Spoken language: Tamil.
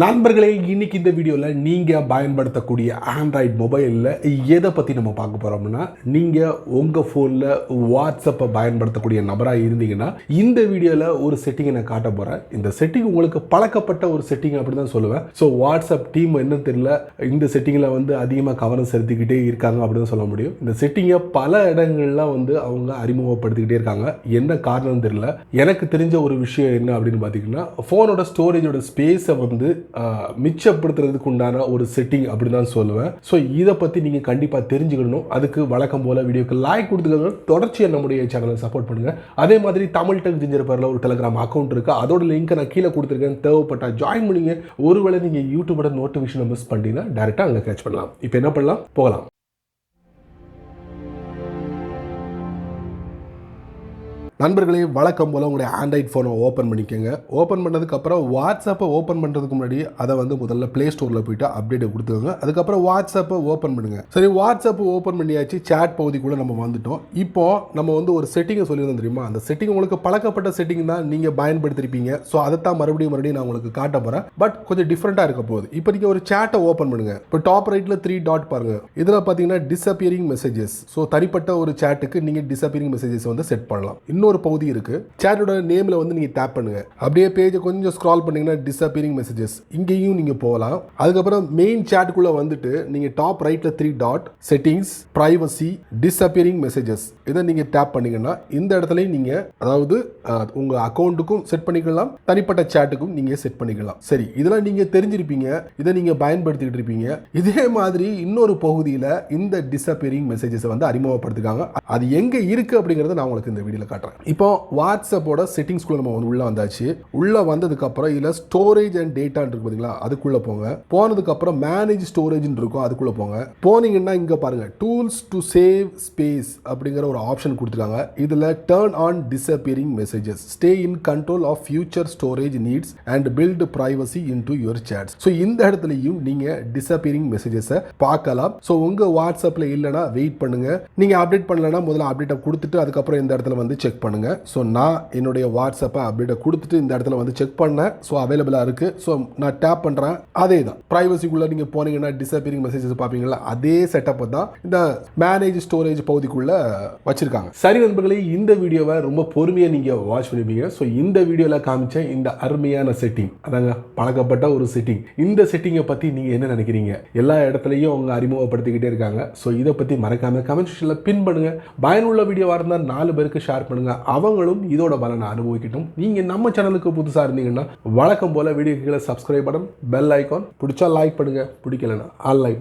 நண்பர்களே, இன்னைக்கு இந்த வீடியோவில் நீங்கள் பயன்படுத்தக்கூடிய ஆண்ட்ராய்டு மொபைலில் எதை பற்றி நம்ம பார்க்க போகிறோம்னா, நீங்கள் உங்கள் ஃபோனில் வாட்ஸ்அப்பை பயன்படுத்தக்கூடிய நபராக இருந்தீங்கன்னா இந்த வீடியோவில் ஒரு செட்டிங்கை நான் காட்ட போகிறேன். இந்த செட்டிங் உங்களுக்கு பழக்கப்பட்ட ஒரு செட்டிங் அப்படி தான் சொல்லுவேன். ஸோ வாட்ஸ்அப் டீம் என்ன தெரியல, இந்த செட்டிங்கில் அதிகமாக கவனம் செலுத்திக்கிட்டே இருக்காங்க அப்படி தான் சொல்ல முடியும். இந்த செட்டிங்கை பல இடங்கள்ல அவங்க அறிமுகப்படுத்திக்கிட்டே இருக்காங்க. என்ன காரணம் தெரியல. எனக்கு தெரிஞ்ச ஒரு விஷயம் என்ன அப்படின்னு பார்த்தீங்கன்னா, ஃபோனோட ஸ்டோரேஜோட ஸ்பேஸை மிச்சப்படுத்துறதுக்கு உண்டான ஒரு செட்டிங் அப்படின்னு தான் சொல்லுவேன். ஸோ இதை பற்றி நீங்கள் கண்டிப்பாக தெரிஞ்சுக்கணும். அதுக்கு வழக்கம் போல் வீடியோக்கு லைக் கொடுத்துக்கோங்க. தொடர்ச்சியாக நம்முடைய சேனலை சப்போர்ட் பண்ணுங்கள். அதே மாதிரி தமிழ் டெக் ஜிஞ்சர் பேரில் ஒரு டெலிகிராம் அக்கௌண்ட் இருக்குது. அதோட லிங்க்கை நான் கீழே கொடுத்துருக்கேன். தேவைப்பட்டா ஜாயின் பண்ணிங்க. ஒருவேளை நீங்கள் யூடியூபோட நோட்டிஃபிகேஷனை மிஸ் பண்ணிட்டீங்கன்னா டேரெக்டாக அங்கே கேட்ச் பண்ணலாம். இப்போ என்ன பண்ணலாம், போகலாம். நண்பர்களே, வழக்கம் போல் உங்களுடைய ஆண்ட்ராய்ட் ஃபோனை ஓப்பன் பண்ணிக்கோங்க. ஓப்பன் பண்ணதுக்கப்புறம் வாட்ஸ்அப்பை ஓப்பன் பண்ணுறதுக்கு முன்னாடி அதை முதல்ல ப்ளே ஸ்டோரில் போய்ட்டு அப்டேட்டை கொடுத்துக்கோங்க. அதுக்கப்புறம் வாட்ஸ்அப்பை ஓப்பன் பண்ணுங்கள். சரி, வாட்ஸ்அப்பு ஓப்பன் பண்ணியாச்சு. சேட் பகுதிக்குள்ளே நம்ம வந்துட்டோம். இப்போ நம்ம ஒரு செட்டிங்கை சொல்லியிருந்தோம் தெரியுமா? அந்த செட்டிங் உங்களுக்கு பழக்கப்பட்ட செட்டிங் தான், நீங்கள் பயன்படுத்திருப்பீங்க. ஸோ அதைத்தான் மறுபடியும் நான் உங்களுக்கு காட்ட போகிறேன். பட் கொஞ்சம் டிஃப்ரெண்ட்டாக இருக்க போகுது. இப்போ நீங்கள் ஒரு சேட்டை ஓப்பன் பண்ணுங்கள். இப்போ டாப் ரைட்டில் 3 டாட் பாருங்கள். இதில் பார்த்தீங்கன்னா டிஸ்அப்பியரிங் மெசேஜஸ். ஸோ தனிப்பட்ட ஒரு சேட்டுக்கு நீங்கள் டிஸ்அப்பியரிங் மெசேஜஸ் செட் பண்ணலாம். இன்னொரு பகுதி இருக்கு. சேட்டோட நேம்ல நீங்க டேப் பண்ணுங்க. அப்படியே பேஜை கொஞ்சம் ஸ்க்ரால் பண்ணீங்கன்னா டிஸ்அப்பியரிங் மெசேஜஸ் இங்கேயும் நீங்க போகலாம். அதுக்கப்புறம் மெயின் சேட்டுக்குள்ள வந்துட்டு நீங்க டாப் ரைட்ல 3 dot settings, privacy, disappearing messages இதை நீங்க டேப் பண்ணீங்கன்னா இந்த இடத்துல நீங்க உங்க அக்கௌண்ட்டுக்கும் செட் பண்ணிக்கலாம், தனிப்பட்ட சேட்டுக்கும் நீங்க செட் பண்ணிக்கலாம். சரி, இதெல்லாம் நீங்க தெரிஞ்சிருப்பீங்க, இதை நீங்க பயன்படுத்திட்டு இருப்பீங்க. இதே மாதிரி இன்னொரு பகுதியில் இந்த டிஸ்அப்பியரிங் மெசேஜஸ் அறிமுகப்படுத்திருக்காங்க. அது எங்க இருக்கு அப்படிங்கறத நான் உங்களுக்கு இந்த வீடியோல காட்டுறேன். இப்போ வாட்ஸ்அப்போட செட்டிங்ஸ்குள்ள நம்ம உள்ள வந்தாச்சு. உள்ள வந்ததுக்கு அப்புறம் இதுல ஸ்டோரேஜ் அண்ட் டேட்டா இருக்கு பாத்தீங்களா, அதுக்குள்ள போங்க. போனதுக்கு அப்புறம் மேனேஜ் ஸ்டோரேஜ் இருக்கும், அதுக்குள்ள போங்க. போனீங்கன்னா இங்க பாருங்க, டூல்ஸ் டு சேவ் ஸ்பேஸ் அப்படிங்கிற ஒரு ஆப்ஷன் கொடுத்துருக்காங்க. இதுல turn on disappearing messages, stay in control of future storage needs and build privacy into your chats. So இந்த இடத்துலையும் நீங்க டிஸ்அப்பியரிங் மெசேஜஸை பார்க்கலாம். ஸோ உங்க வாட்ஸ்அப்ல இல்லைன்னா வெயிட் பண்ணுங்க. நீங்க அப்டேட் பண்ணலன்னா முதல்ல அப்டேட்டை கொடுத்துட்டு அதுக்கப்புறம் இந்த இடத்துல செக் பண்ணுங்க. ஸோ நான் என்னுடைய வாட்ஸ்அப்பை அப்டேட்டை கொடுத்துட்டு இந்த இடத்துல செக் பண்ணேன். ஸோ அவைலபிளாக இருக்கு. ஸோ நான் டேப் பண்ணுறேன். அதே தான் பிரைவசிக்குள்ள நீங்கள் போனீங்கன்னா டிஸ்அப்பியரிங் மெசேஜஸ் பார்ப்பீங்களா, அதே செட்டப் தான் இந்த மேனேஜ் ஸ்டோரேஜ் பகுதிக்குள்ள வச்சிருக்காங்க. சரி நண்பர்களே, இந்த வீடியோவை ரொம்ப பொறுமையாக நீங்கள் வாட்ச் பண்ணிப்பீங்க. ஸோ இந்த வீடியோவில் காமிச்ச இந்த அருமையான செட்டிங், அதாங்க பழக்கப்பட்ட ஒரு செட்டிங். இந்த செட்டிங்கை பற்றி நீங்கள் என்ன நினைக்கிறீங்க? எல்லா இடத்துலையும் அவங்க அறிமுகப்படுத்திக்கிட்டே இருக்காங்க. ஸோ இதை பற்றி மறக்காம கமெண்ட் செக்ஷனில் பின் பண்ணுங்க. பயனுள்ள வீடியோவாக இருந்தால் 4 பேருக்கு ஷேர் பண்ணுங்க. அவங்களும் இதோட பலனை அனுபவிக்கட்டும். நீங்க நம்ம சேனலுக்கு புதுசா இருந்தீங்கன்னா வழக்கம் போல வீடியோக்கு கீழே சப்ஸ்கிரைப் பட்டன், பெல் ஐகான், பிடிச்சா லைக் பண்ணுங்க, பிடிக்கலன்னா அன்லைக் பண்ணுங்க.